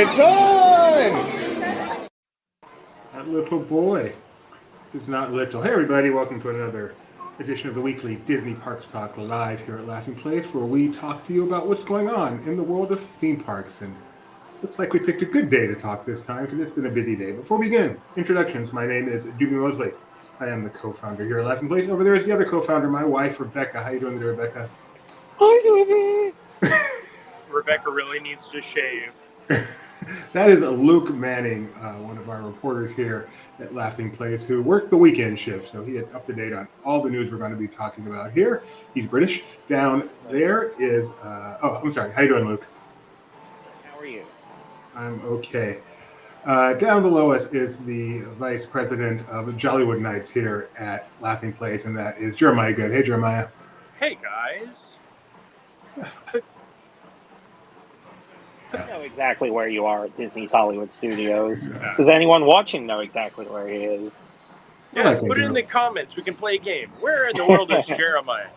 It's on! That little boy is not little. Hey everybody, welcome to another edition of the weekly Disney Parks Talk live here at Laughing Place, where we talk to you about what's going on in the world of theme parks. And looks like we picked a good day to talk this time because it's been a busy day. Before we begin, introductions. My name is Doobie Mosley. I am the co-founder here at Laughing Place. Over there is the other co-founder, my wife, Rebecca. How you doing today, Rebecca? Hi, Doobie. Rebecca really needs to shave. That is Luke Manning, one of our reporters here at Laughing Place, who worked the weekend shift, so he is up to date on all the news we're going to be talking about here. He's British. Down there is, I'm sorry. How you doing, Luke? How are you? I'm okay. Down below us is the vice president of Jollywood Nights here at Laughing Place, and that is Jeremiah Good. Hey, Jeremiah. Hey, guys. I know exactly where you are at Disney's Hollywood Studios. Does anyone watching know exactly where he is? Yeah, put it in the comments. We can play a game. Where in the world is Jeremiah?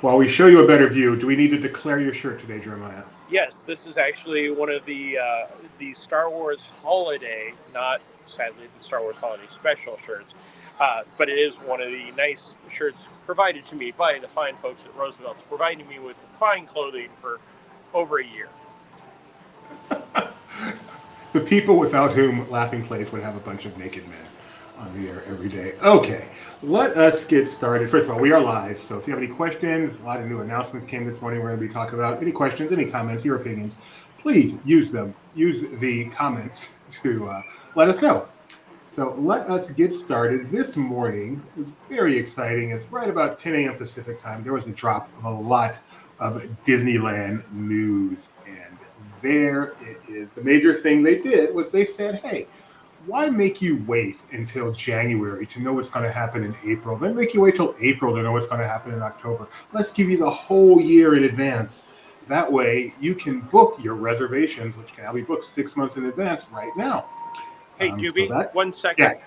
While we show you a better view, do we need to declare your shirt today, Jeremiah? Yes, this is actually one of the Star Wars Holiday, not sadly the Star Wars Holiday Special shirts, but it is one of the nice shirts provided to me by the fine folks at Roosevelt's, providing me with fine clothing for over a year. The people without whom Laughing Place would have a bunch of naked men on the air every day. Okay, let us get started. First of all, we are live, so if you have any questions, a lot of new announcements came this morning we're going to be talking about. Any questions, any comments, your opinions, please use them. Use the comments to let us know. So let us get started. This morning was very exciting. It's right about 10 a.m. Pacific time. There was a drop of a lot of Disneyland news, and there it is. The major thing they did was they said, hey, why make you wait until January to know what's going to happen in April? Then make you wait till April to know what's going to happen in October. Let's give you the whole year in advance. That way you can book your reservations, which can now be booked 6 months in advance right now. Hey, Doobie, so 1 second. Yeah.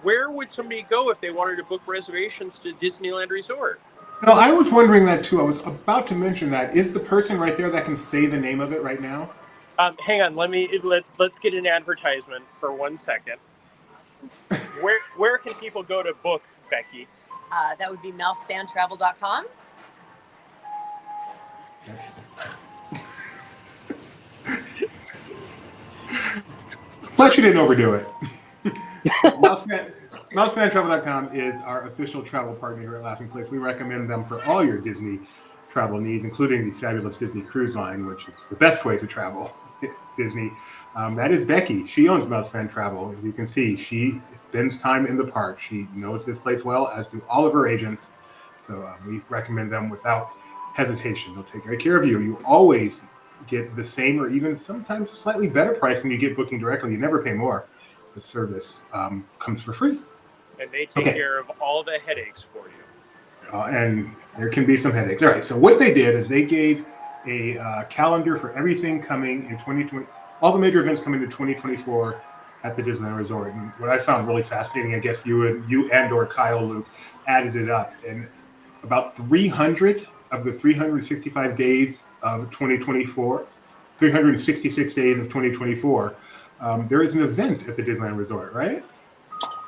Where would somebody go if they wanted to book reservations to Disneyland Resort? No, I was wondering that too. I was about to mention that. Is the person right there that can say the name of it right now? Hang on, let's get an advertisement for 1 second. Where can people go to book, Becky? That would be mousefantravel.com. Plus, you didn't overdo it. Mousefantravel.com is our official travel partner here at Laughing Place. We recommend them for all your Disney travel needs, including the fabulous Disney Cruise Line, which is the best way to travel Disney. That is Becky. She owns Mouse Fan Travel. You can see she spends time in the park. She knows this place well, as do all of her agents. So we recommend them without hesitation. They'll take great care of you. You always get the same or even sometimes a slightly better price when you get booking directly. You never pay more. The service comes for free. And they take care of all the headaches for you. And there can be some headaches. All right, so what they did is they gave a calendar for everything coming in 2020, all the major events coming to 2024 at the Disneyland Resort. And what I found really fascinating, I guess you and or Kyle, Luke, added it up. And about 300 of the 365 days of 2024, 366 days of 2024, there is an event at the Disneyland Resort, right?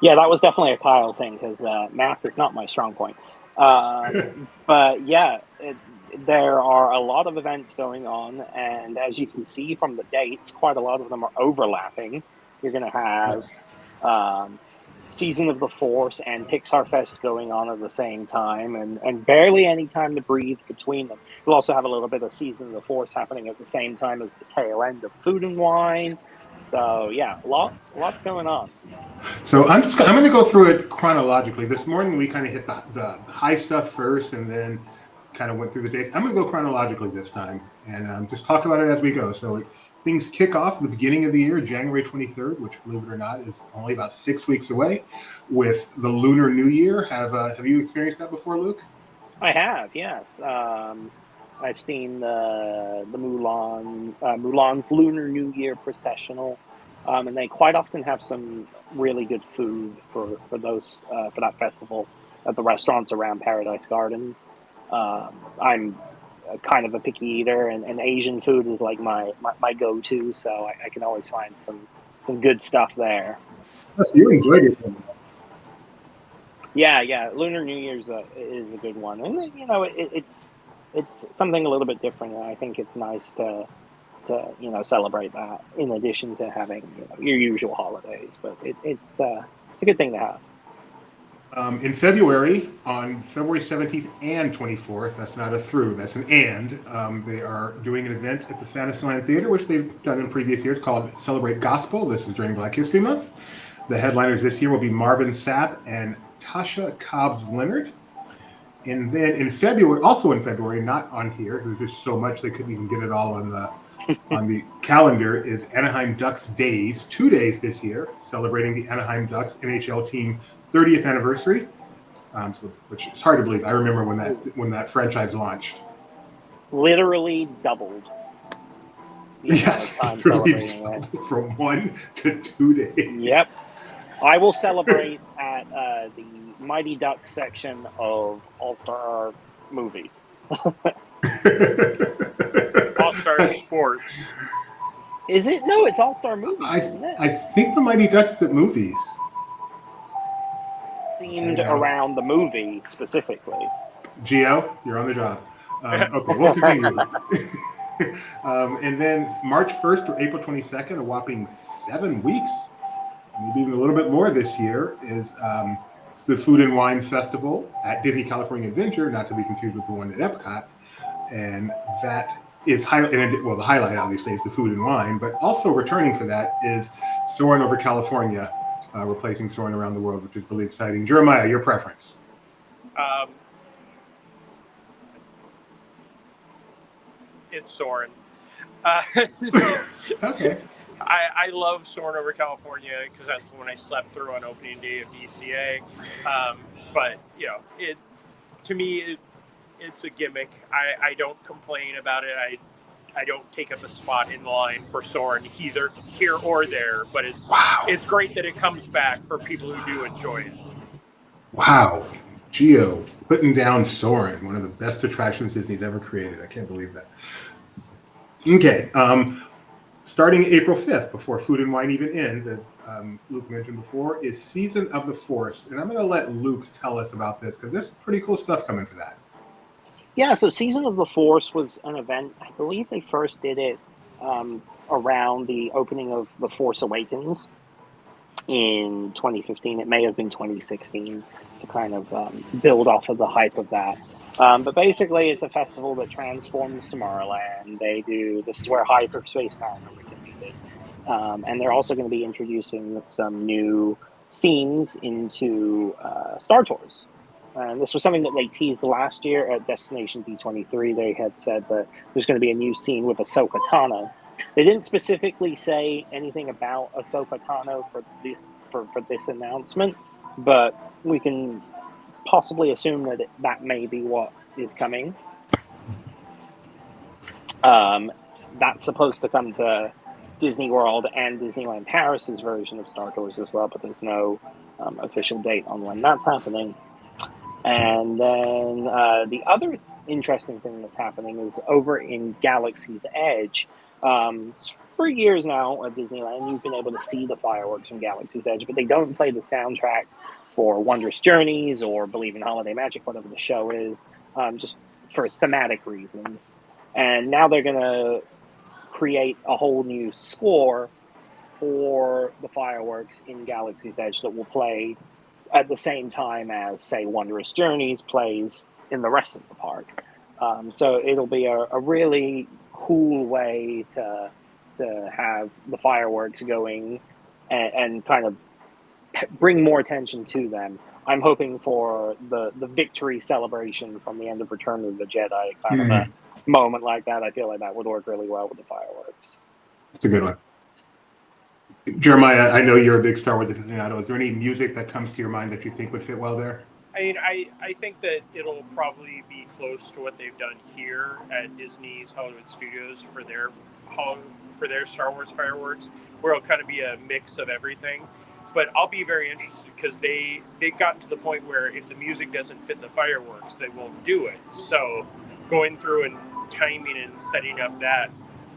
Yeah, that was definitely a Kyle thing because math is not my strong point. But yeah, there are a lot of events going on, and as you can see from the dates, quite a lot of them are overlapping. You're going to have Season of the Force and Pixar Fest going on at the same time, and barely any time to breathe between them. You'll also have a little bit of Season of the Force happening at the same time as the tail end of Food and Wine. So yeah, lots going on. So I'm going to go through it chronologically. This morning we kind of hit the high stuff first, and then kind of went through the dates. I'm going to go chronologically this time and just talk about it as we go. So things kick off at the beginning of the year, January 23rd, which, believe it or not, is only about 6 weeks away, with the Lunar New Year. Have you experienced that before, Luke? I have, yes. I've seen the Mulan's Lunar New Year processional, and they quite often have some really good food for that festival at the restaurants around Paradise Gardens. I'm kind of a picky eater, and Asian food is like my go-to, so I can always find some good stuff there. Oh, so you enjoyed it. Yeah. Lunar New Year's is a good one, and it's something a little bit different. And I think it's nice to celebrate that in addition to having your usual holidays. But it's a good thing to have. In February, on February 17th and 24th, that's not a through, that's an and, they are doing an event at the Fantasmic Theater, which they've done in previous years, called Celebrate Gospel. This is during Black History Month. The headliners this year will be Marvin Sapp and Tasha Cobbs Leonard. And then in February, also in February, not on here, because there's just so much they couldn't even get it all on the calendar, is Anaheim Ducks Days, 2 days this year, celebrating the Anaheim Ducks NHL team 30th anniversary, which is hard to believe. I remember when that franchise launched. Literally doubled. Yes, really doubled from 1 to 2 days. Yep. I will celebrate at the Mighty Ducks section of All-Star movies. All-Star Sports. Is it? No, it's All-Star movies, isn't it? I think the Mighty Ducks is at movies. Themed around the movie specifically. Gio, you're on the job. Okay, we'll continue. And then March 1st or April 22nd, a whopping 7 weeks, maybe even a little bit more this year, is the Food and Wine Festival at Disney California Adventure, not to be confused with the one at EPCOT. And that is the highlight obviously is the food and wine, but also returning for that is Soarin' Over California, replacing Soarin' Around the World, which is really exciting. Jeremiah, your preference? It's Soarin'. Okay. I love Soarin' Over California because that's the one I slept through on opening day of DCA. But to me, it's a gimmick. I don't complain about it. I don't take up a spot in line for Soarin' either here or there. But it's great that it comes back for people who do enjoy it. Wow, Gio putting down Soarin', one of the best attractions Disney's ever created. I can't believe that. Okay. Starting April 5th, before Food and Wine even ends, as Luke mentioned before, is Season of the Force. And I'm going to let Luke tell us about this because there's pretty cool stuff coming for that. Yeah, so Season of the Force was an event, I believe they first did it around the opening of The Force Awakens in 2015. It may have been 2016 to kind of build off of the hype of that. But basically, it's a festival that transforms Tomorrowland. This is where Hyperspace Mountain originated. And they're also going to be introducing some new scenes into Star Tours. And this was something that they teased last year at Destination D23. They had said that there's going to be a new scene with Ahsoka Tano. They didn't specifically say anything about Ahsoka Tano for this announcement, but we can possibly assume that may be what is coming. That's supposed to come to Disney World and Disneyland Paris's version of Star Tours as well, but there's no official date on when that's happening. And then the other interesting thing that's happening is over in Galaxy's Edge. For years now at Disneyland, you've been able to see the fireworks from Galaxy's Edge, but they don't play the soundtrack for Wondrous Journeys or Believe in Holiday Magic, whatever the show is, just for thematic reasons. And now they're going to create a whole new score for the fireworks in Galaxy's Edge that will play at the same time as, say, Wondrous Journeys plays in the rest of the park. So it'll be a really cool way to have the fireworks going and kind of bring more attention to them. I'm hoping for the victory celebration from the end of Return of the Jedi, kind of a moment like that. I feel like that would work really well with the fireworks. That's a good one. Jeremiah, I know you're a big Star Wars aficionado. Is there any music that comes to your mind that you think would fit well there? I mean, I think that it'll probably be close to what they've done here at Disney's Hollywood Studios for their Star Wars fireworks, where it'll kind of be a mix of everything. But I'll be very interested because they've gotten to the point where if the music doesn't fit the fireworks, they won't do it. So going through and timing and setting up that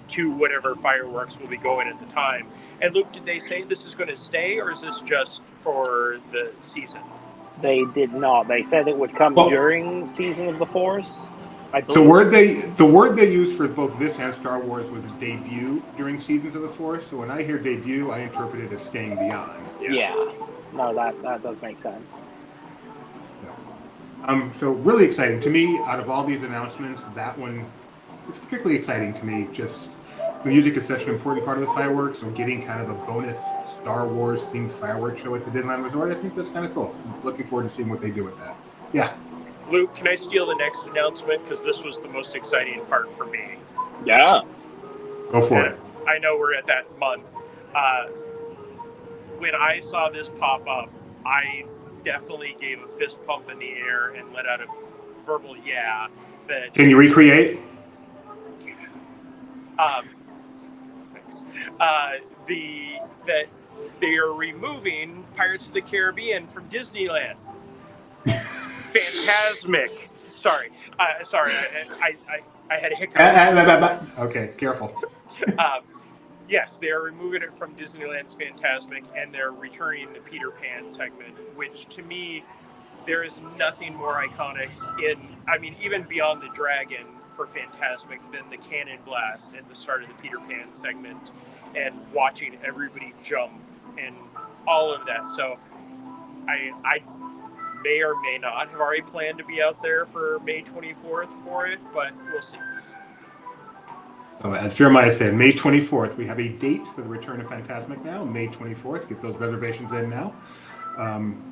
to whatever fireworks will be going at the time. And Luke, did they say this is going to stay, or is this just for the season? They did not. They said it would come during Season of the Force. The word they used for both this and Star Wars was debut during Seasons of the Force. So when I hear debut, I interpret it as staying beyond. Yeah. No, that does make sense. So really exciting to me. Out of all these announcements, that one is particularly exciting to me. Just the music is such an important part of the fireworks, so getting kind of a bonus Star Wars themed fireworks show at the Disneyland Resort, I think that's kind of cool. I'm looking forward to seeing what they do with that. Yeah. Luke, can I steal the next announcement? Because this was the most exciting part for me. Yeah. Go for it. I know we're at that month. When I saw this pop up, I definitely gave a fist pump in the air and let out a verbal yeah. Can you recreate? Thanks. That they are removing Pirates of the Caribbean from Disneyland. Fantasmic. Sorry. I had a hiccup. Okay, careful. Yes, they are removing it from Disneyland's Fantasmic, and they're returning the Peter Pan segment, which to me, there is nothing more iconic even beyond the dragon for Fantasmic than the cannon blast at the start of the Peter Pan segment and watching everybody jump and all of that. So I may or may not have already planned to be out there for May 24th for it, but we'll see. As Jeremiah said, May 24th. We have a date for the return of Fantasmic now, May 24th. Get those reservations in now.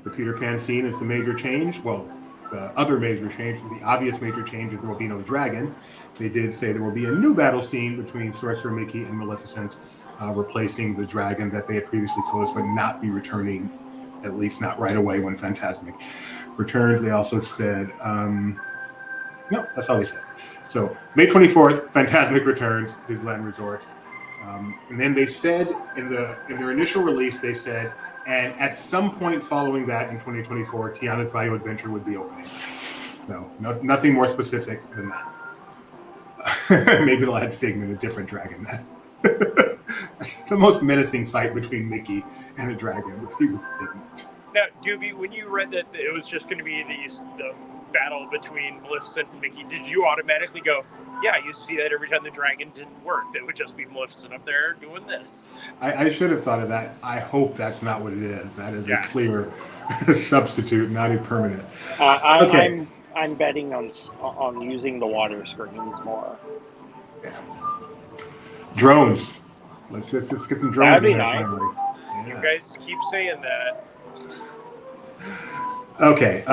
The Peter Pan scene is the major change. Well, the other major change, the obvious major change is there will be no dragon. They did say there will be a new battle scene between Sorcerer Mickey and Maleficent, replacing the dragon that they had previously told us would not be returning, at least not right away when Fantasmic returns. They also said, no, that's all they said. So May 24th, Fantasmic returns, Disneyland Resort. And then they said in their initial release, they said, and at some point following that in 2024, Tiana's Bayou Adventure would be opening. No, nothing more specific than that. Maybe they'll add Figment, a different dragon then. The most menacing fight between Mickey and the dragon would be with Figment. Now, Doobie, when you read that it was just going to be the battle between Maleficent and Mickey, did you automatically go, yeah, you see that every time the dragon didn't work, that would just be Maleficent up there doing this? I should have thought of that. I hope that's not what it is. That is a clear substitute, not a permanent. Okay. I'm betting on using the water screens more. Yeah. Drones. Let's get some drones. That'd be in there nice. finally. Yeah. You guys keep saying that. Okay,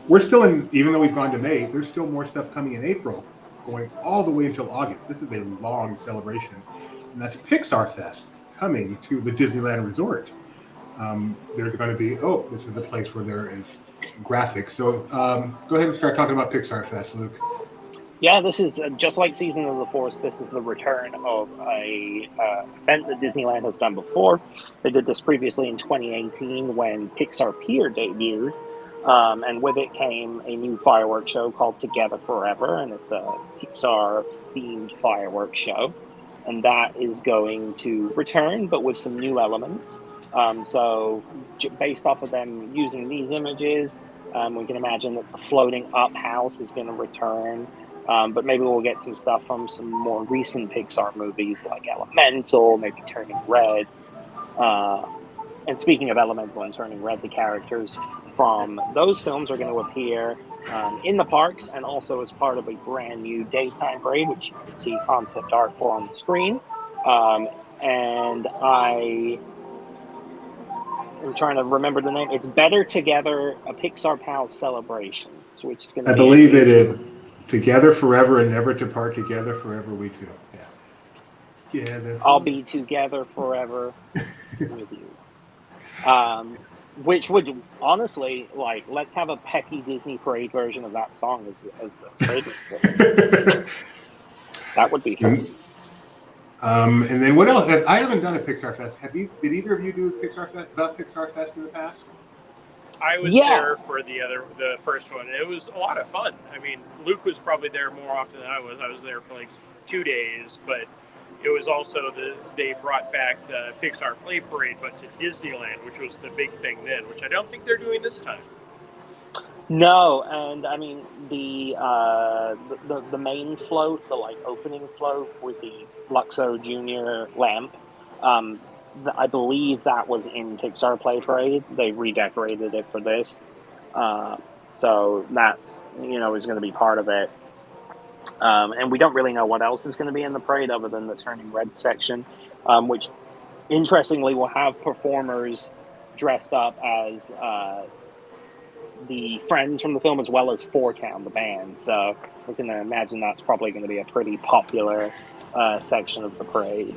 we're still in, even though we've gone to May, there's still more stuff coming in April, going all the way until August. This is a long celebration, and that's Pixar Fest coming to the Disneyland Resort. There's going to be, this is a place where there is graphics. So go ahead and start talking about Pixar Fest, Luke. Yeah, this is just like Season of the Force. This is the return of a event that Disneyland has done before. They did this previously in 2018 when Pixar Pier debuted, and with it came a new fireworks show called Together Forever, and it's a Pixar-themed fireworks show, and that is going to return, but with some new elements. So based off of them using these images, we can imagine that the floating up house is going to return. But maybe we'll get some stuff from some more recent Pixar movies like Elemental, maybe Turning Red. And speaking of Elemental and Turning Red, the characters from those films are going to appear in the parks and also as part of a brand new daytime parade, which you can see concept art for on the screen. And I'm trying to remember the name. It's Better Together, a Pixar Pals celebration, which is going to I believe it is. Together forever and never to part, together forever we two. Yeah. Together. I'll be together forever with you. Which would honestly, let's have a peppy Disney parade version of that song as the parade. That would be fun. And then what else? I haven't done a Pixar Fest. Did either of you do the Pixar Fest in the past? I was Yeah. there for the first one, and it was a lot of fun. I mean, Luke was probably there more often than I was. I was there for like 2 days, but it was also they brought back the Pixar Play Parade, but to Disneyland, which was the big thing then, which I don't think they're doing this time. No, and I mean the main float, the like opening float with the Luxo Junior lamp. I believe that was in Pixar Play Parade. They redecorated it for this, so that is going to be part of it. And we don't really know what else is going to be in the parade other than the turning red section, which interestingly will have performers dressed up as the friends from the film as well as Four Count, the band. So we can imagine that's probably going to be a pretty popular section of the parade.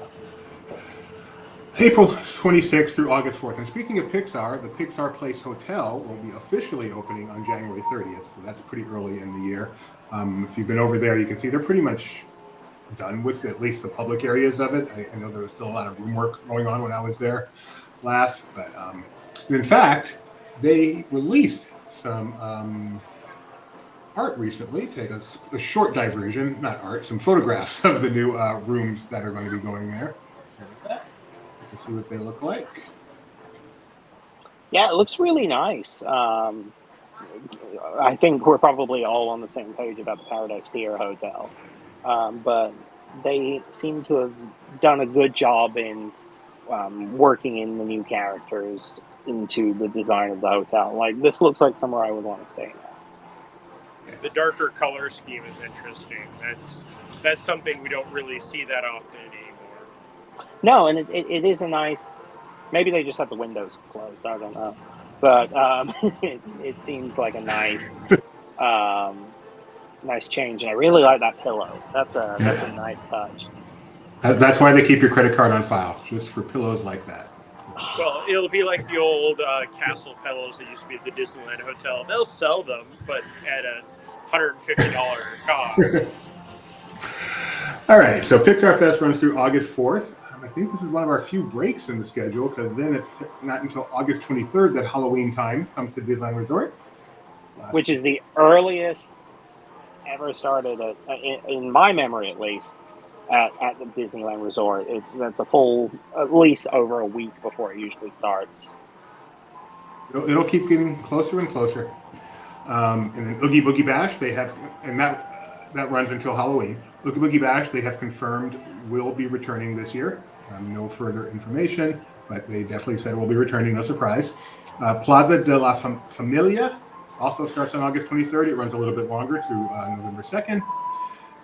April 26th through August 4th. And speaking of Pixar, the Pixar Place Hotel will be officially opening on January 30th. So that's pretty early in the year. If you've been over there, you can see they're pretty much done with at least the public areas of it. I know there was still a lot of room work going on when I was there last. But in fact, they released some art recently. Take a short diversion, not art, some photographs of the new rooms that are going to be going there. You can see what they look like. Yeah, it looks really nice. I think we're probably all on the same page about the Paradise Pier Hotel. But they seem to have done a good job in working in the new characters into the design of the hotel. Like, this looks like somewhere I would want to stay now. The darker color scheme is interesting. That's something we don't really see that often anymore. No, and it is a nice... Maybe they just have the windows closed. I don't know. But it seems like a nice nice change. And I really like that pillow. That's a nice touch. That's why they keep your credit card on file, just for pillows like that. Well, it'll be like the old castle pillows that used to be at the Disneyland Hotel. They'll sell them, but at a $150 cost. All right, so Pixar Fest runs through August 4th. I think this is one of our few breaks in the schedule, because then it's not until August 23rd that Halloween time comes to Disneyland Resort. Which is the earliest ever started, in my memory at least, at the Disneyland Resort. That's a full, at least over a week before it usually starts. It'll keep getting closer and closer. And then Oogie Boogie Bash, they have, and that runs until Halloween. Oogie Boogie Bash, they have confirmed will be returning this year. No further information, but they definitely said we'll be returning, no surprise. Plaza de la Familia also starts on August 23rd. It runs a little bit longer through November 2nd.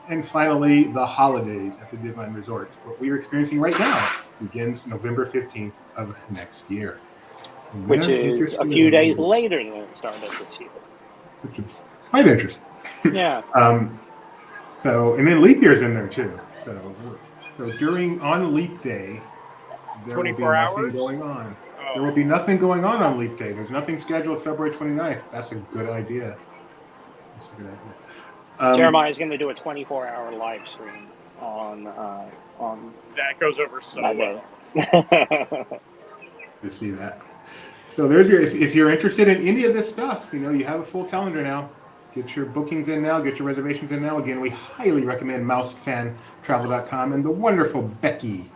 And finally, the holidays at the Disneyland Resort. What we are experiencing right now begins November 15th of next year. Which is a few days later than it started this year. Which is quite interesting. Yeah. So, and then leap year's in there too. So on leap day, there will be 24 nothing hours? going on. Oh. There will be nothing going on leap day. There's nothing scheduled February 29th. That's a good idea. Jeremiah's going to do a 24-hour live stream on That goes over so that well. day. To see that. So there's your. If you're interested in any of this stuff, you have a full calendar now. Get your bookings in now. Get your reservations in now. Again, we highly recommend mousefantravel.com and the wonderful Becky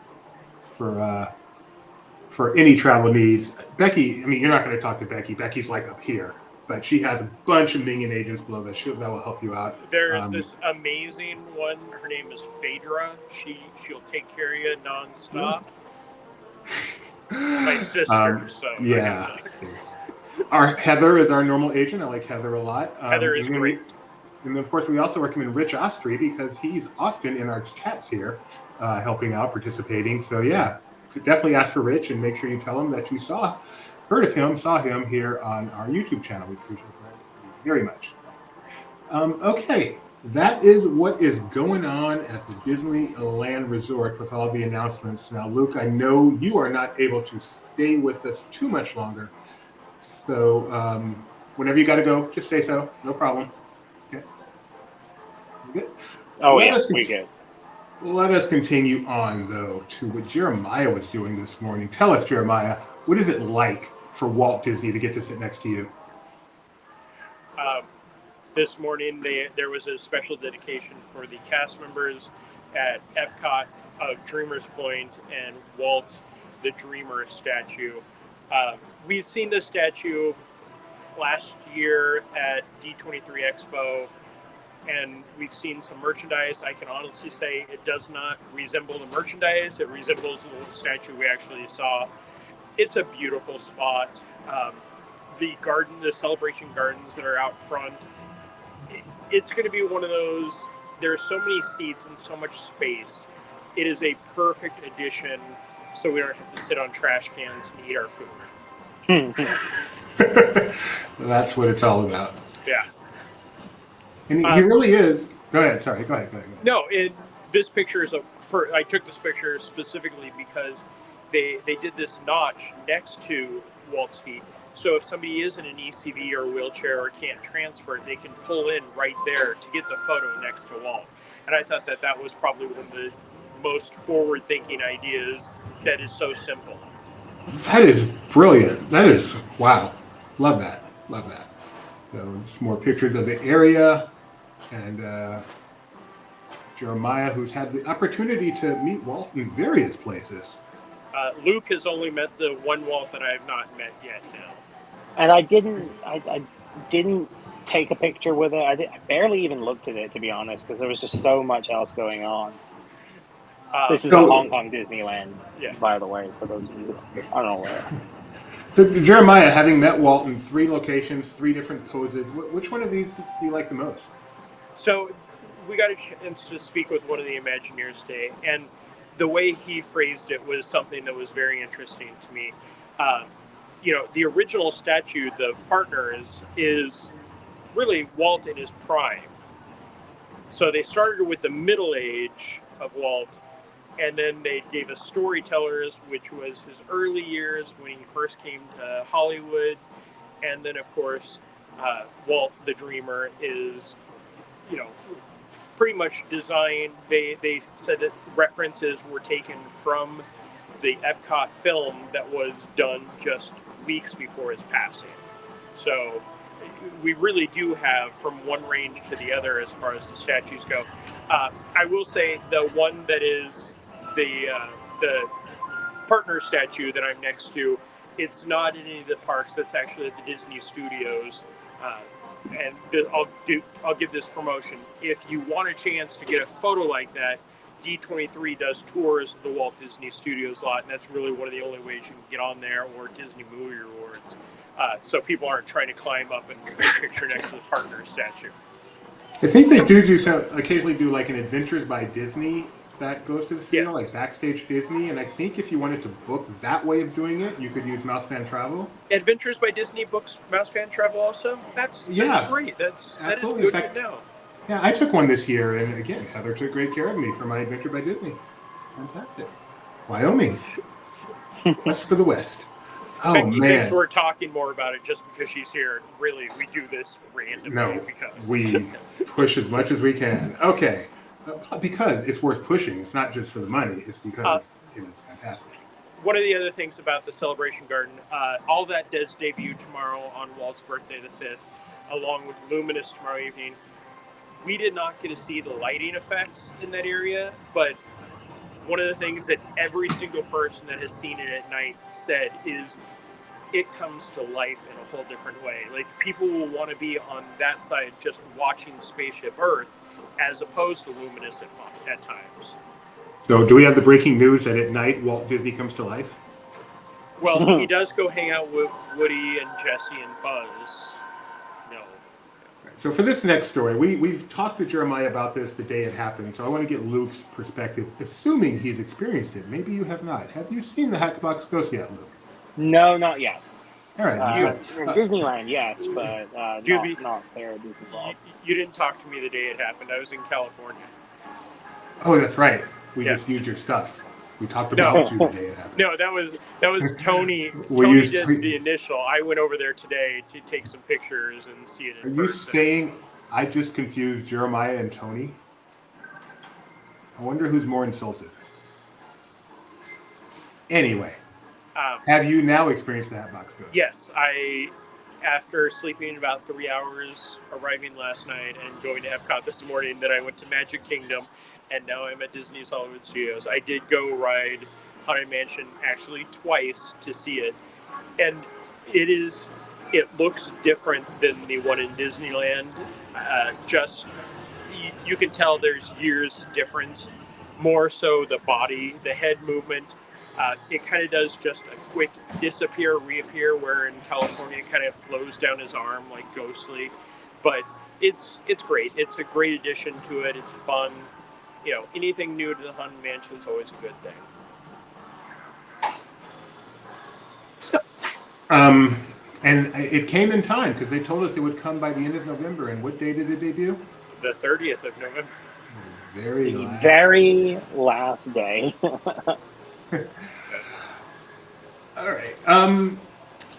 for any travel needs. Becky, I mean, you're not going to talk to Becky. Becky's like up here, but she has a bunch of minion agents below that will help you out. There's this amazing one. Her name is Phaedra. She'll take care of you nonstop. My sister. So yeah. Our Heather is our normal agent. I like Heather a lot. Heather is great. And of course, we also recommend Rich Ostry because he's often in our chats here, helping out, participating. So yeah, definitely ask for Rich and make sure you tell him that you saw him here on our YouTube channel. We appreciate that very much. Okay, that is what is going on at the Disneyland Resort with all the announcements. Now, Luke, I know you are not able to stay with us too much longer. So whenever you got to go, just say so. No problem. Okay. You good? Oh, yeah, we good. Let us continue on, though, to what Jeremiah was doing this morning. Tell us, Jeremiah, what is it like for Walt Disney to get to sit next to you? This morning, there was a special dedication for the cast members at EPCOT of Dreamer's Point and Walt the Dreamer statue. We've seen this statue last year at D23 Expo, and we've seen some merchandise. I can honestly say it does not resemble the merchandise. It resembles the little statue we actually saw. It's a beautiful spot. The celebration gardens that are out front, it's going to be one of those, there's so many seats and so much space. It is a perfect addition, so we don't have to sit on trash cans and eat our food. That's what it's all about. Yeah. And he really is. Go ahead. Sorry. Go ahead. No, this picture is I took this picture specifically because they did this notch next to Walt's feet. So if somebody is in an ECV or a wheelchair or can't transfer, they can pull in right there to get the photo next to Walt. And I thought that was probably one of the most forward-thinking ideas that is so simple. That is brilliant. That is, wow. Love that. So some more pictures of the area. And Jeremiah, who's had the opportunity to meet Walt in various places. Luke has only met the one Walt that I have not met yet now. And I didn't take a picture with it. I barely even looked at it, to be honest, because there was just so much else going on. This is a Hong Kong Disneyland, by the way, for those of you who I don't know where. Jeremiah, having met Walt in 3 locations, 3 different poses, which one of these do you like the most? So we got a chance to speak with one of the Imagineers today, and the way he phrased it was something that was very interesting to me. The original statue, the partner, is really Walt in his prime. So they started with the middle age of Walt, and then they gave us storytellers, which was his early years when he first came to Hollywood. And then, of course, Walt the Dreamer is, pretty much designed. They said that references were taken from the EPCOT film that was done just weeks before his passing. So we really do have from one range to the other as far as the statues go. I will say the one that is the partner statue that I'm next to, it's not in any of the parks. That's actually at the Disney Studios. And I'll give this promotion. If you want a chance to get a photo like that, D23 does tours of the Walt Disney Studios lot, and that's really one of the only ways you can get on there, or Disney Movie Rewards. So people aren't trying to climb up and get a picture next to the partner statue. I think they occasionally do like an Adventures by Disney that goes to the studio, like Backstage Disney. And I think if you wanted to book that way of doing it, you could use Mouse Fan Travel. Adventures by Disney books Mouse Fan Travel also? That's great. That is good to know. Yeah, I took one this year, and again, Heather took great care of me for my Adventure by Disney. Fantastic. Wyoming. West for the West. Oh, Becky man. thinks we're talking more about it just because she's here. Really, we do this randomly. No, we push as much as we can. Okay. Because it's worth pushing. It's not just for the money. It's because it is fantastic. One of the other things about the Celebration Garden, all that does debut tomorrow on Walt's birthday, the 5th, along with Luminous tomorrow evening. We did not get to see the lighting effects in that area, but one of the things that every single person that has seen it at night said is it comes to life in a whole different way. Like, people will want to be on that side just watching Spaceship Earth as opposed to Luminous at times. So do we have the breaking news that at night Walt Disney comes to life? Well, he does go hang out with Woody and Jesse and Buzz. No. So for this next story, we've talked to Jeremiah about this the day it happened, so I want to get Luke's perspective, assuming he's experienced it. Maybe you have not. Have you seen the Hatchbox Ghost yet, Luke? No, not yet. All right. Disneyland, yes, but not there at Disney World. You didn't talk to me the day it happened. I was in California. Oh, that's right. We just used your stuff. We talked about you the day it happened. No, that was Tony. Tony did the initial. I went over there today to take some pictures and see it in person. Are you saying I just confused Jeremiah and Tony? I wonder who's more insulted. Anyway, have you now experienced the Hatbox Ghost? Yes, I after sleeping about 3 hours, arriving last night, and going to EPCOT this morning, then I went to Magic Kingdom, and now I'm at Disney's Hollywood Studios. I did go ride Haunted Mansion actually twice to see it, and it looks different than the one in Disneyland. You can tell there's years difference. More so the body, the head movement. It kind of does just a quick disappear, reappear, where in California it kind of flows down his arm like ghostly. But it's great. It's a great addition to it. It's fun. Anything new to the Haunted Mansion is always a good thing. And it came in time because they told us it would come by the end of November. And what day did it debut? The 30th of November. Very last day. Yes. All right.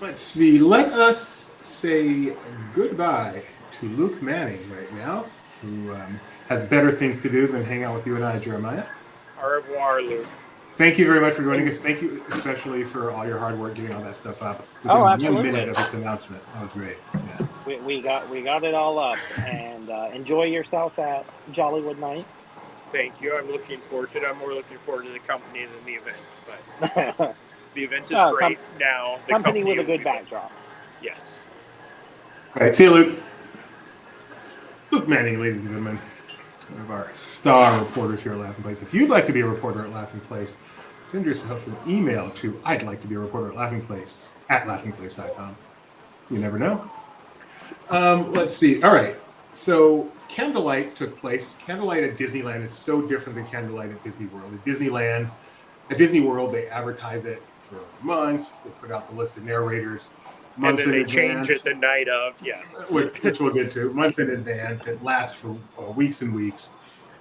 Let's see. Let us say goodbye to Luke Manning right now, who has better things to do than hang out with you and I, Jeremiah. Au revoir, Luke. Thank you very much for joining us. Thank you especially for all your hard work getting all that stuff up. Absolutely. 1 minute of this announcement. That was great. Yeah. We got it all up, and enjoy yourself at Jollywood Nights. Thank you. I'm looking forward to it. I'm more looking forward to the company than the event. But the event is great now. The company with a good backdrop. Yes. All right. See you, Luke. Luke Manning, ladies and gentlemen. One of our star reporters here at Laughing Place. If you'd like to be a reporter at Laughing Place, send yourself an email to I'd like to be a reporter at Laughing Place at laughingplace.com. You never know. Let's see. All right. So Candlelight took place. Candlelight at Disneyland is so different than Candlelight at Disney World. At Disney World, they advertise it for months. They put out the list of narrators months in advance. And then they change it the night of, yes. Which we'll get to. Months in advance. It lasts for weeks and weeks.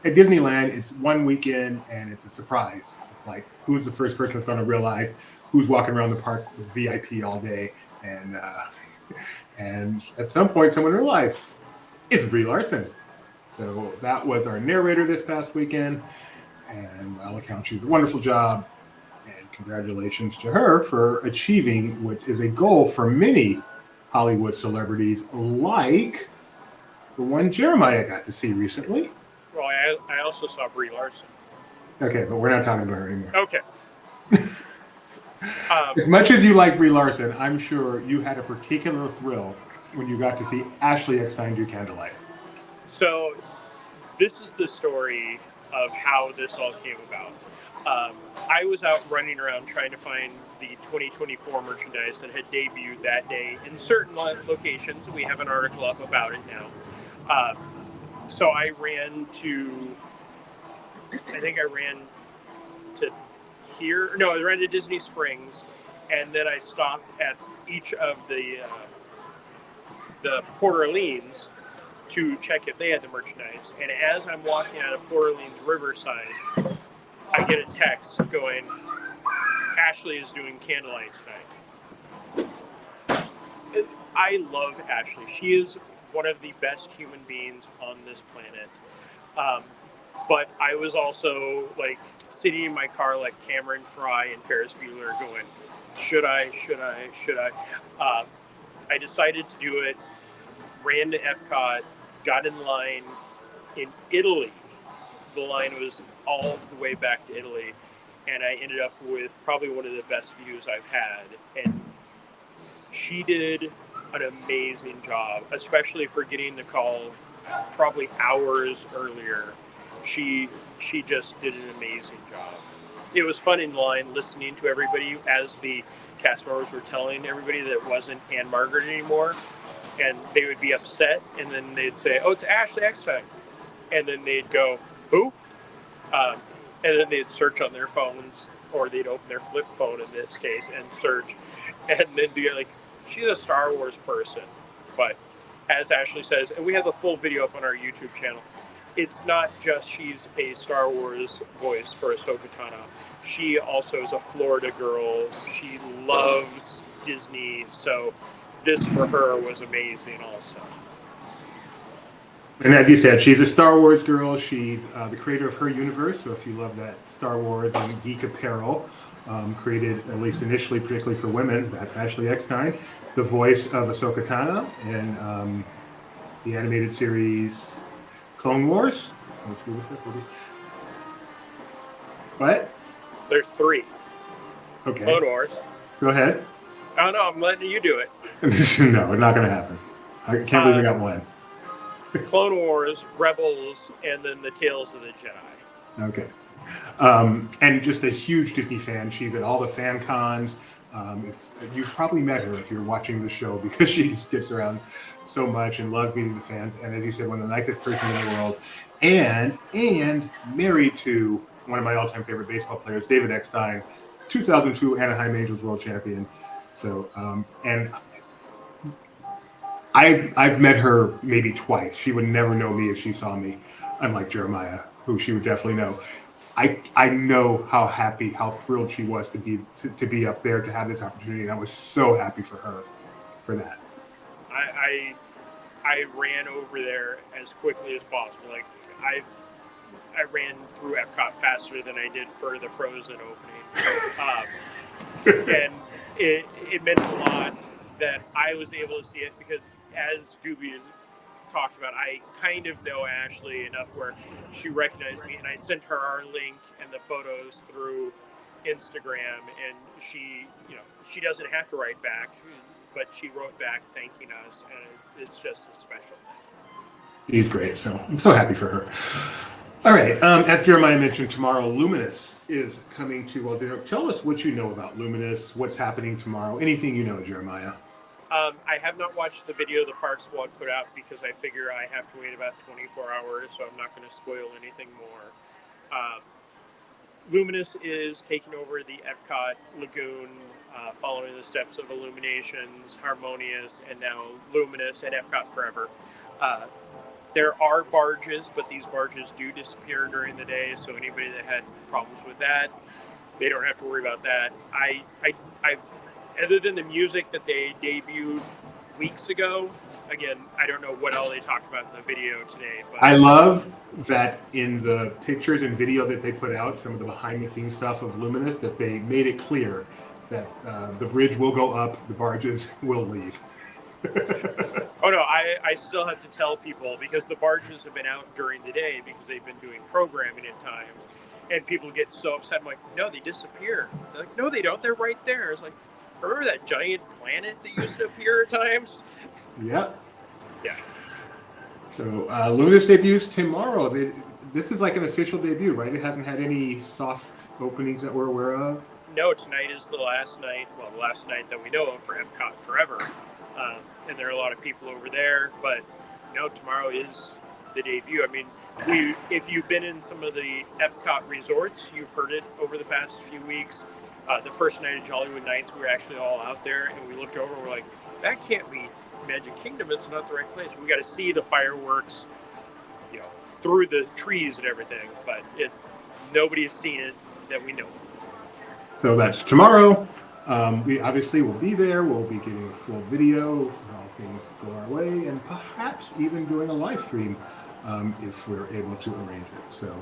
At Disneyland, it's 1 weekend, and it's a surprise. It's like, who's the first person that's going to realize who's walking around the park with VIP all day? And at some point, someone realized it's Brie Larson. So that was our narrator this past weekend. And by all accounts, she did a wonderful job. And congratulations to her for achieving what is a goal for many Hollywood celebrities, like the one Jeremiah got to see recently. Well, I also saw Brie Larson. Okay, but we're not talking about her anymore. Okay. As much as you like Brie Larson, I'm sure you had a particular thrill when you got to see Ashley Eckstein do Candlelight. So this is the story of how this all came about. I was out running around trying to find the 2024 merchandise that had debuted that day in certain locations. We have an article up about it now. So I ran to here. No, I ran to Disney Springs, and then I stopped at each of the Port Orleans to check if they had the merchandise. And as I'm walking out of Port Orleans Riverside, I get a text going, Ashley is doing Candlelight tonight. I love Ashley. She is one of the best human beings on this planet. But I was also like sitting in my car like Cameron Fry and Ferris Bueller going, should I? I decided to do it, ran to EPCOT, got in line in Italy. The line was all the way back to Italy, and I ended up with probably one of the best views I've had. And she did an amazing job, especially for getting the call probably hours earlier. She just did an amazing job. It was fun in line listening to everybody as the cast members were telling everybody that it wasn't Anne Margaret anymore, and they would be upset, and then they'd say, "Oh, it's Ashley Eckstein," and then they'd go, "Who?" And then they'd search on their phones, or they'd open their flip phone in this case and search, and then be like, "She's a Star Wars person." But as Ashley says, and we have the full video up on our YouTube channel, it's not just she's a Star Wars voice for Ahsoka Tano. She also is a Florida girl. She loves Disney, so this for her was amazing also. And as you said, she's a Star Wars girl. She's the creator of Her Universe. So if you love that Star Wars and geek apparel, created, at least initially, particularly for women. That's Ashley Eckstein, the voice of Ahsoka Tano in the animated series Clone Wars. Let's move this up, maybe. What? There's 3. Okay. Clone Wars. Go ahead. Oh no, I'm letting you do it. No, it's not going to happen. I can't believe we got one. Clone Wars, Rebels, and then the Tales of the Jedi. Okay. And just a huge Disney fan. She's at all the fan cons. You've probably met her if you're watching the show because she just gets around so much and loves meeting the fans. And as you said, one of the nicest person in the world. And married to one of my all-time favorite baseball players, David Eckstein, 2002 Anaheim Angels world champion. So, and I've met her maybe twice. She would never know me if she saw me, unlike Jeremiah, who she would definitely know. I know how happy, how thrilled she was to be up there, to have this opportunity, and I was so happy for her for that. I ran over there as quickly as possible. Like I ran through EPCOT faster than I did for the Frozen opening, and it meant a lot that I was able to see it because, as Juby talked about, I kind of know Ashley enough where she recognized me, and I sent her our link and the photos through Instagram, and she doesn't have to write back, but she wrote back thanking us, and it's just special. She's great, so I'm so happy for her. All right, as Jeremiah mentioned, tomorrow Luminous is coming to Walt Disney. Tell us what you know about Luminous, what's happening tomorrow, anything you know, Jeremiah. I have not watched the video the Parks blog put out because I figure I have to wait about 24 hours, so I'm not going to spoil anything more. Luminous is taking over the EPCOT Lagoon, following the steps of Illuminations, Harmonious, and now Luminous and EPCOT Forever. There are barges, but these barges do disappear during the day, so anybody that had problems with that, they don't have to worry about that. I other than the music that they debuted weeks ago, again, I don't know what all they talked about in the video today. But I love that in the pictures and video that they put out, some of the behind-the-scenes stuff of Luminous, that they made it clear that the bridge will go up, the barges will leave. Oh no, I still have to tell people because the barges have been out during the day because they've been doing programming at times, and people get so upset. I'm like, no, they disappear. They're like, no, they don't. They're right there. It's like, remember that giant planet that used to appear at times? Yep. Yeah. So Luminous debuts tomorrow. This is like an official debut, right? It hasn't had any soft openings that we're aware of. No, tonight is the last night. Well, the last night that we know of for EPCOT Forever. And there are a lot of people over there, but tomorrow is the debut. I mean, if you've been in some of the EPCOT resorts, you've heard it over the past few weeks. The first night of Jollywood Nights, we were actually all out there, and we looked over, and we're like, that can't be Magic Kingdom. It's not the right place. We got to see the fireworks, through the trees and everything, but nobody's seen it that we know. So that's tomorrow. We obviously will be there. We'll be getting a full video, all things go our way, and perhaps even doing a live stream if we're able to arrange it. So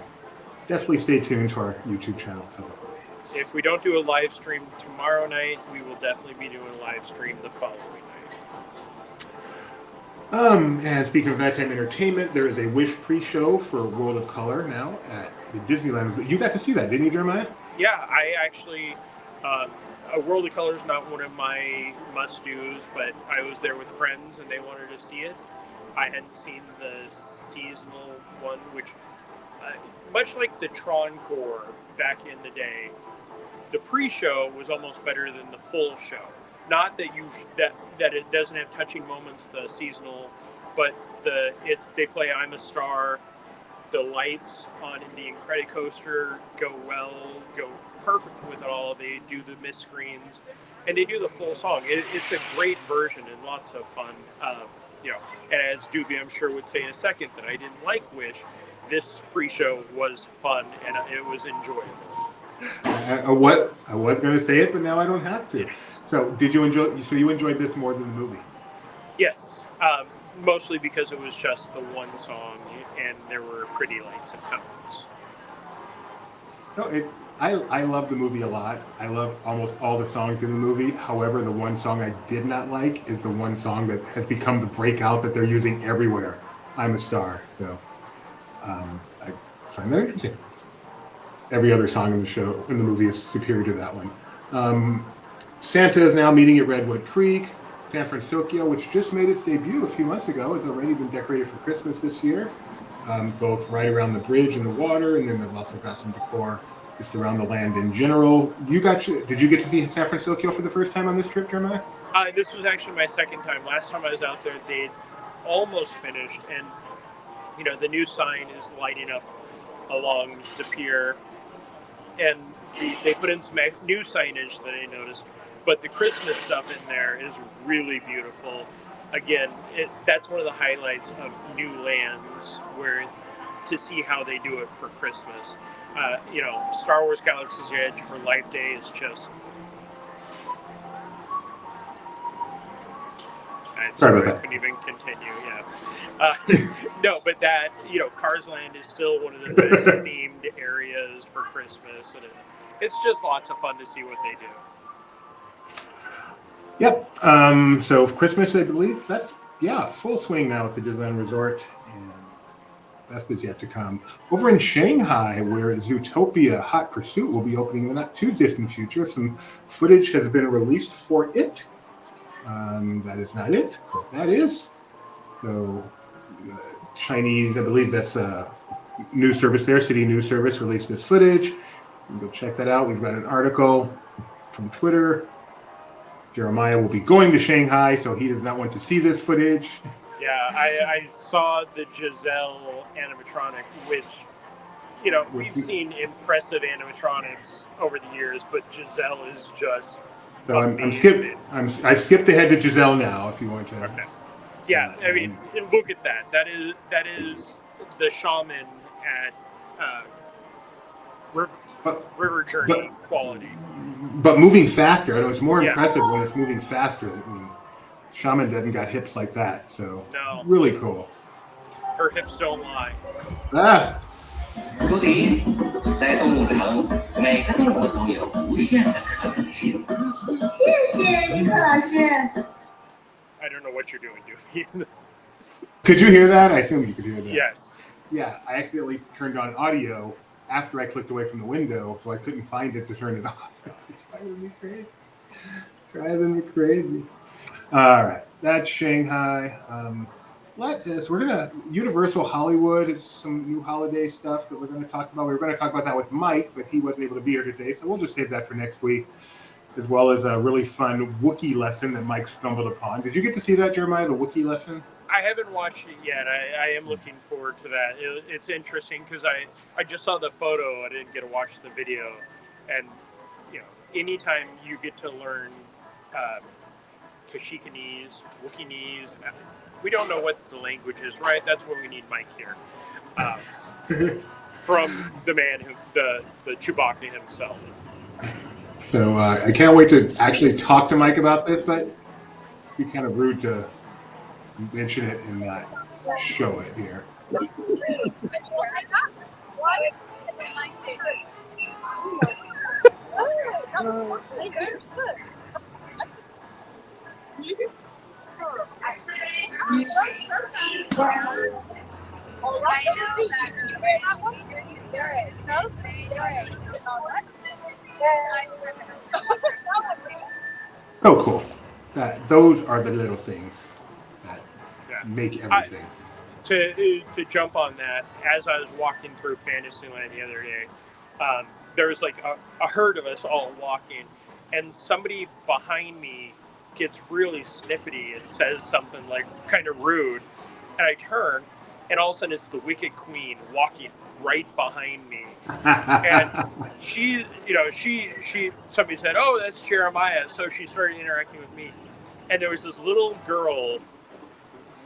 definitely stay tuned to our YouTube channel. If we don't do a live stream tomorrow night, we will definitely be doing a live stream the following night. And speaking of nighttime entertainment, there is a Wish pre-show for World of Color now at the Disneyland. You got to see that, didn't you, Jeremiah? Yeah, I actually... A World of Color is not one of my must-dos, but I was there with friends and they wanted to see it. I hadn't seen the seasonal one, which, much like the Tron Core back in the day, the pre-show was almost better than the full show. Not that that it doesn't have touching moments, the seasonal, but they play I'm a Star. The lights on the Incredicoaster go perfect with it all. They do the mist screens, and they do the full song. It's a great version and lots of fun. And as Doobie, I'm sure, would say in a second that I didn't like Wish, this pre-show was fun and it was enjoyable. I was going to say it, but now I don't have to. Yes. So did you enjoy? So you enjoyed this more than the movie? Yes, mostly because it was just the one song and there were pretty lights and tones. No, I love the movie a lot. I love almost all the songs in the movie. However, the one song I did not like is the one song that has become the breakout that they're using everywhere. I'm a Star. So I find that interesting. Every other song in the show, in the movie, is superior to that one. Santa is now meeting at Redwood Creek. San Francisco, which just made its debut a few months ago, has already been decorated for Christmas this year, both right around the bridge and the water, and then they've also got some decor just around the land in general. Did you get to see San Francisco for the first time on this trip, Jeremiah? This was actually my second time. Last time I was out there, they'd almost finished, and the new sign is lighting up along the pier, and they put in some new signage that I noticed. But the Christmas stuff in there is really beautiful. Again, that's one of the highlights of new lands, where to see how they do it for Christmas. Star Wars Galaxy's Edge for Life Day is just... Sorry about that. I couldn't even continue, no, but that, Cars Land is still one of the best themed areas for Christmas, and it's just lots of fun to see what they do. Yep. So Christmas, I believe, that's full swing now at the Disneyland Resort, and best is yet to come. Over in Shanghai, where Zootopia Hot Pursuit will be opening in the not too distant future, some footage has been released for it. That is not it, but that is. So Chinese, I believe that's a news service there, City News Service released this footage. You can go check that out. We've got an article from Twitter. Jeremiah will be going to Shanghai, so he does not want to see this footage. Yeah, I saw the Giselle animatronic, which, we've seen impressive animatronics over the years, but Giselle is just amazing. I've skipped ahead to Giselle now, if you want to. Okay. Yeah, I mean, look at that. That is the shaman at River Journey quality. But moving faster. I know it's more impressive when it's moving faster. I mean, shaman doesn't got hips like that, so really cool. Her hips don't lie. Ah. 说第一，在动物城，每个动物都有无限的可能性。谢谢尼克老师。 I don't know what you're doing, dude. Could you hear that? I assume you could hear that. Yes. Yeah, I accidentally turned on audio after I clicked away from the window, so I couldn't find it to turn it off. Driving me crazy. All right, that's Shanghai. We're gonna Universal Hollywood is some new holiday stuff that we're gonna talk about. We were gonna talk about that with Mike, but he wasn't able to be here today, so we'll just save that for next week, as well as a really fun Wookiee lesson that Mike stumbled upon. Did you get to see that, Jeremiah, the Wookiee lesson? I haven't watched it yet. I am looking forward to that. It's interesting because I just saw the photo. I didn't get to watch the video. And, anytime you get to learn Kashyyykinese, Wookieese, we don't know what the language is, right? That's where we need Mike here. From the man, the Chewbacca himself. So I can't wait to actually talk to Mike about this, but it'd be kind of rude to mention it and not show it here. Oh, cool. Those are the little things that make everything. To jump on that, as I was walking through Fantasyland the other day, there was like a herd of us all walking, and somebody behind me gets really snippety and says something like kind of rude, and I turn, and all of a sudden it's the Wicked Queen walking right behind me, and she somebody said, "Oh, that's Jeremiah," so she started interacting with me, and there was this little girl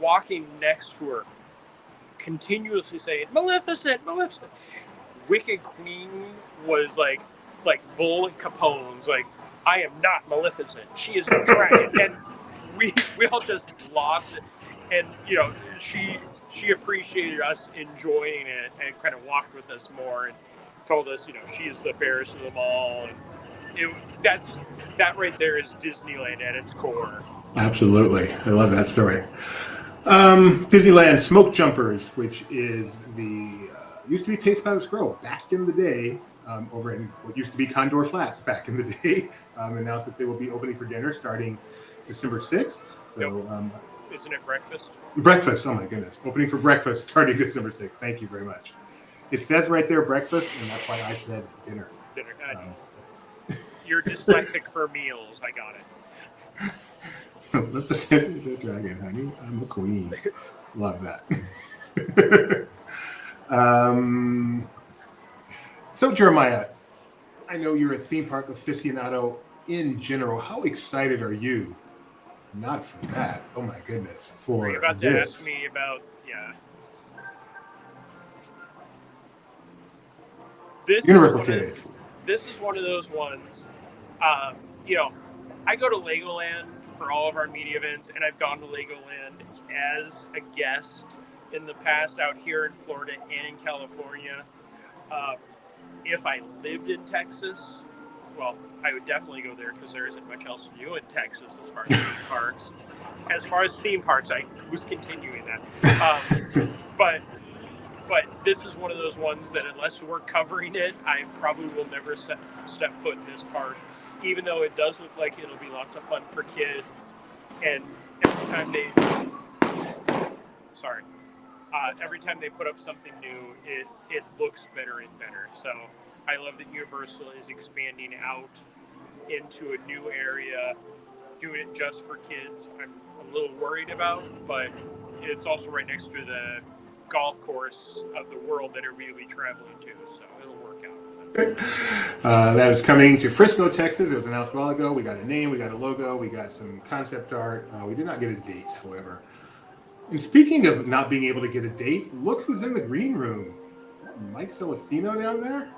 walking next to her, continuously saying, "Maleficent, Maleficent." Wicked Queen was like Bull Capone's, like, "I am not Maleficent. She is the dragon." And we all just lost it. And she appreciated us enjoying it and kind of walked with us more. And told us, she is the fairest of them all. And that right there is Disneyland at its core. Absolutely. I love that story. Disneyland Smoke Jumpers, which is used to be Taste Powder Scroll back in the day, over in what used to be Condor Flats back in the day, announced that they will be opening for dinner starting December 6th. So, isn't it breakfast? Breakfast. Oh my goodness. Opening for breakfast starting December 6th. Thank you very much. It says right there breakfast, and that's why I said dinner. Dinner. You're dyslexic for meals. I got it. Let the send the dragon, honey. I'm the queen. Love that. So Jeremiah, I know you're a theme park aficionado in general. How excited are you? Not for that. Oh my goodness. For You're about to ask me about This Universal Cage. This is one of those ones. I go to Legoland for all of our media events, and I've gone to Legoland as a guest in the past out here in Florida and in California. If I lived in Texas, well, I would definitely go there because there isn't much else to do in Texas as far as theme parks. As far as theme parks, I was continuing that. But this is one of those ones that unless we're covering it, I probably will never step foot in this park, even though it does look like it'll be lots of fun for kids. And every time they put up something new, it looks better and better. So I love that Universal is expanding out into a new area, doing it just for kids. I'm a little worried about, but it's also right next to the golf course of the world that everybody will be traveling to, so it'll work out. That is coming to Frisco, Texas. It was announced a while ago. We got a name, we got a logo, we got some concept art. We did not get a date, however. And speaking of not being able to get a date, look who's in the green room. Mike Celestino down there.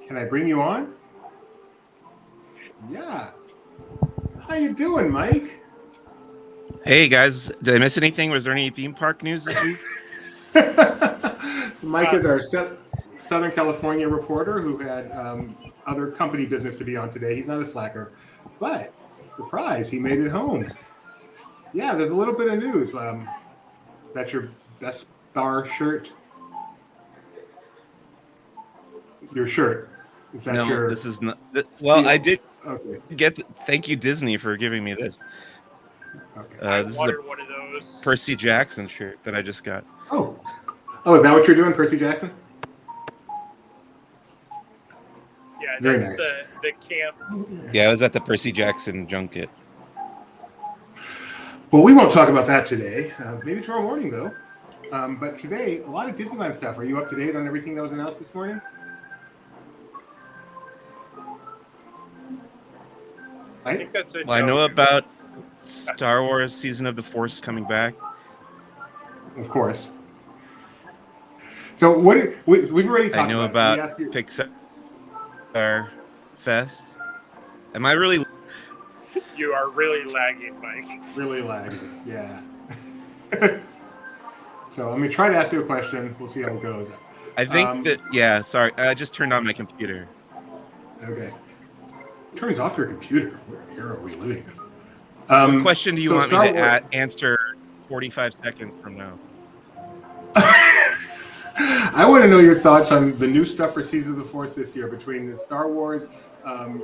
Can I bring you on? Yeah. How you doing, Mike? Hey guys, did I miss anything? Was there any theme park news this week? Mike is our Southern California reporter who had other company business to be on today. He's not a slacker, but surprise, he made it home. Yeah, there's a little bit of news. That's your Best Bar shirt. Your shirt. Is that No, this is not. Well, I did get. Thank you, Disney, for giving me this. Okay. This is one of those. Percy Jackson shirt that I just got. Oh, is that what you're doing, Percy Jackson? Yeah, very that's nice. The camp. Yeah, I was at the Percy Jackson junket. Well, we won't talk about that today. Maybe tomorrow morning, though. But today, a lot of Disneyland stuff. Are you up to date on everything that was announced this morning? I think that's it. Well, I know about Star Wars Season of the Force coming back. Of course. So we've already talked I know about Pixar Fest. Am I really? You are really lagging, Mike. Really lagging, yeah. So let me try to ask you a question. We'll see how it goes. I think sorry. I just turned on my computer. Okay. Turns off your computer. Where are we living? What question do you want me to answer 45 seconds from now? I want to know your thoughts on the new stuff for Season of the Force this year between the Star Wars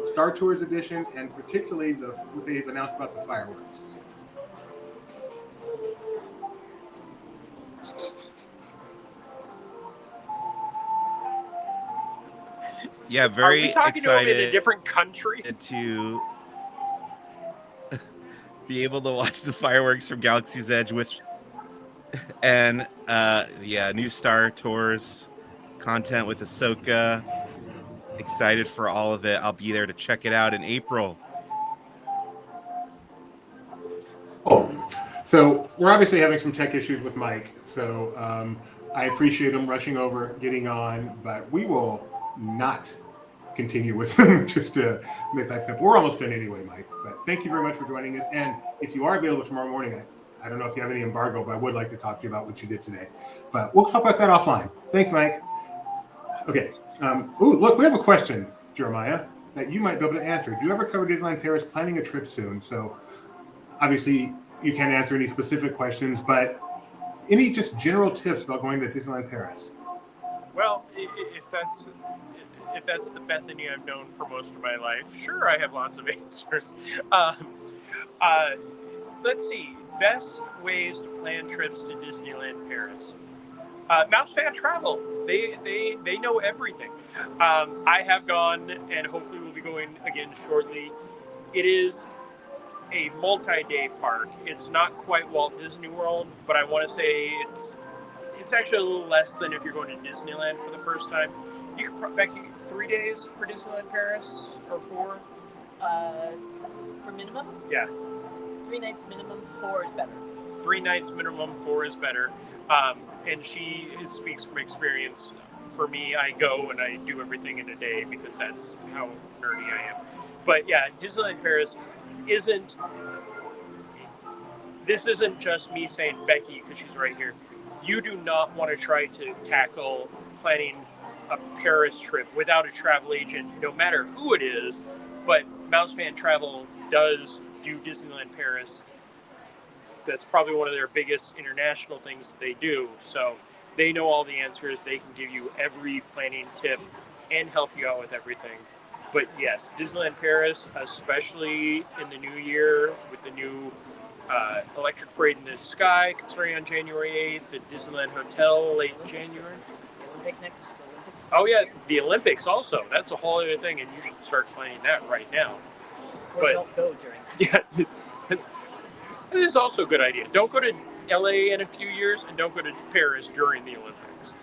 Star Tours edition and particularly what they've announced about the fireworks. Yeah, very Are we talking excited to him in a different country to be able to watch the fireworks from Galaxy's Edge and new Star Tours content with Ahsoka. Excited for all of it. I'll be there to check it out in April. Oh, so we're obviously having some tech issues with Mike. So I appreciate him rushing over, getting on, but we will not continue with him just to make that simple. We're almost done anyway, Mike. But thank you very much for joining us. And if you are available tomorrow morning, I don't know if you have any embargo, but I would like to talk to you about what you did today. But we'll talk about that offline. Thanks, Mike. Okay. Look, we have a question, Jeremiah, that you might be able to answer. Do you ever cover Disneyland Paris? Planning a trip soon. So obviously you can't answer any specific questions, but any just general tips about going to Disneyland Paris? Well, if that's the Bethany I've known for most of my life, sure, I have lots of answers. Let's see. Best ways to plan trips to Disneyland Paris. Mouse Fan Travel. They know everything. I have gone, and hopefully we'll be going again shortly. It is a multi-day park. It's not quite Walt Disney World, but I want to say it's actually a little less than if you're going to Disneyland for the first time. You could, Becky, 3 days for Disneyland Paris or 4? For minimum? Yeah. 3 nights minimum, 4 is better. 3 nights minimum, 4 is better. And she speaks from experience. For me, I go and I do everything in a day because that's how nerdy I am. But yeah, Disneyland Paris isn't just me saying Becky because she's right here. You do not want to try to tackle planning a Paris trip without a travel agent, no matter who it is. But Mouse Fan Travel does do Disneyland Paris. That's probably one of their biggest international things they do. So they know all the answers. They can give you every planning tip and help you out with everything. But yes, Disneyland Paris, especially in the new year with the new Electric Parade in the Sky, concerning on January 8th, the Disneyland Hotel late January. Olympics. Oh yeah, the Olympics also. That's a whole other thing, and you should start planning that right now. Or But- don't go during. Yeah, it is also a good idea. Don't go to LA in a few years, and don't go to Paris during the Olympics.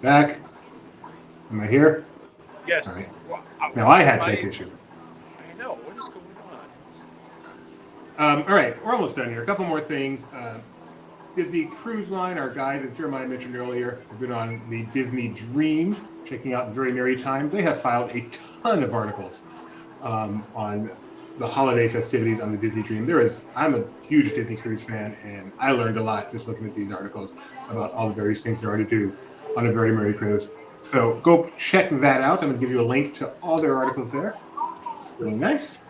Back. Am I here? Yes. All right. Well, Now I had tech issues. I know. What is going on? All right, we're almost done here. A couple more things. Disney Cruise Line, our guide, as Jeremiah mentioned earlier, have been on the Disney Dream, checking out Very Merry Times. They have filed a ton of articles on the holiday festivities on the Disney Dream. I'm a huge Disney Cruise fan, and I learned a lot just looking at these articles about all the various things there are to do on a Very Merry Cruise. So go check that out. I'm going to give you a link to all their articles there. It's really nice.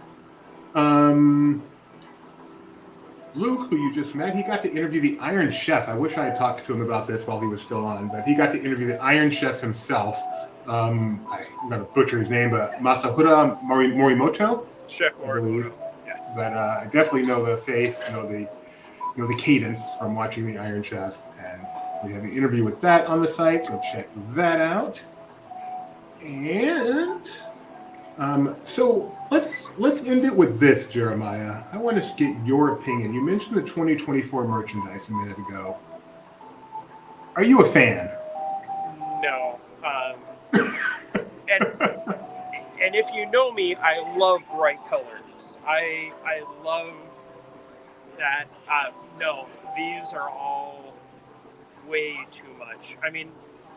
Luke, who you just met, he got to interview the Iron Chef. I wish I had talked to him about this while he was still on, but he got to interview the Iron Chef himself. I'm going to butcher his name, but Masahura Morimoto. Chef Morimoto. Yeah. But I definitely know the face, know the cadence from watching the Iron Chef, and we have an interview with that on the site. Go check that out. And so let's end it with this, Jeremiah. I want to get your opinion. You mentioned the 2024 merchandise a minute ago. Are you a fan? No. And if you know me, I love bright colors. I love that. No, these are all way too much. I mean,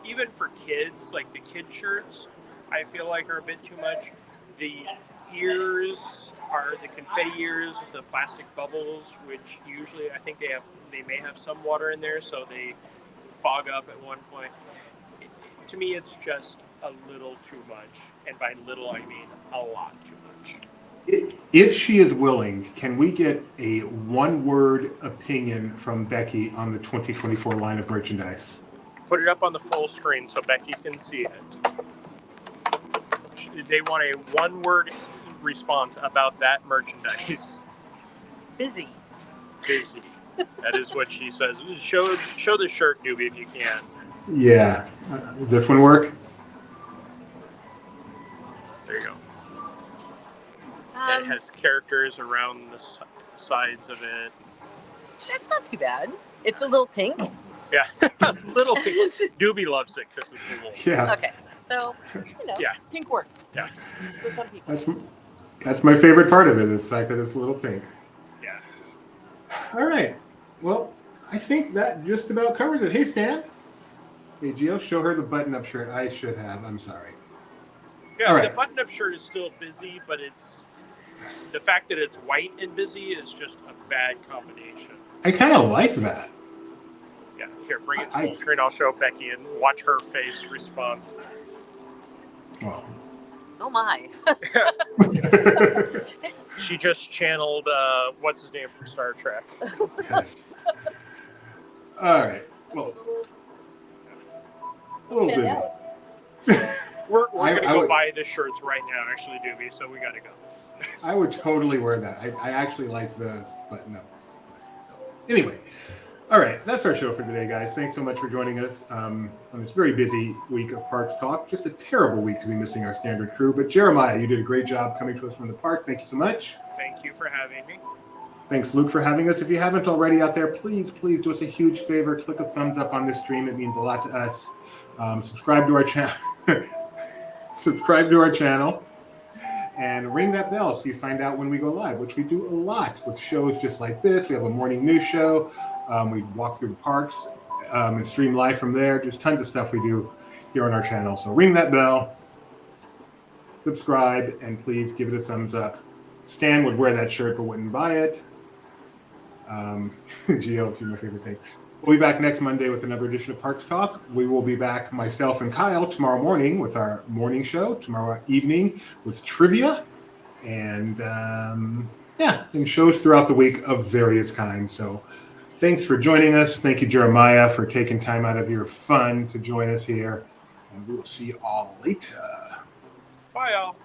even for kids, like the kid shirts, I feel like are a bit too much. The ears are the confetti ears with the plastic bubbles, which usually I think they may have some water in there, so they fog up at one point. To me, it's just a little too much, and by little I mean a lot too much. If she is willing, can we get a one-word opinion from Becky on the 2024 line of merchandise? Put it up on the full screen so Becky can see it. They want a one-word response about that merchandise. Busy. Busy. That is what she says. Show the shirt, Doobie, if you can. Yeah. Does this one work? There you go. It has characters around the sides of it. That's not too bad. It's a little pink. Yeah, little pink. Doobie loves it because it's a little. Yeah. Okay, so Yeah. pink works Yeah. for some people. That's my favorite part of it, is the fact that it's a little pink. Yeah. All right. Well, I think that just about covers it. Hey, Stan. Hey, Gio, show her the button-up shirt. I should have. I'm sorry. Yeah, All right. The button-up shirt is still busy, but the fact that it's white and busy is just a bad combination. I kind of like that. Yeah, here, bring it I- full screen. I'll show Becky and watch her face response. Well. Oh my. She just channeled what's his name from Star Trek. Yes. All right. Well, a little Stand busy. out. We're I gonna go would- buy the shirts right now, actually, Doobie. So we gotta go. I would totally wear that. I actually like but no. Anyway, all right, that's our show for today, guys. Thanks so much for joining us on this very busy week of Parks Talk. Just a terrible week to be missing our standard crew. But Jeremiah, you did a great job coming to us from the park. Thank you so much. Thank you for having me. Thanks, Luke, for having us. If you haven't already out there, please do us a huge favor. Click a thumbs up on this stream. It means a lot to us. Subscribe to our channel. Subscribe to our channel. And ring that bell so you find out when we go live, which we do a lot with shows just like this. We have a morning news show. We walk through the parks and stream live from there. Just tons of stuff we do here on our channel. So ring that bell, subscribe, and please give it a thumbs up. Stan would wear that shirt but wouldn't buy it. Gio, a few of my favorite things. We'll be back next Monday with another edition of Parks Talk. We will be back, myself and Kyle, tomorrow morning with our morning show, tomorrow evening with trivia, and and shows throughout the week of various kinds. So thanks for joining us. Thank you, Jeremiah, for taking time out of your fun to join us here. And we will see you all later. Bye, y'all.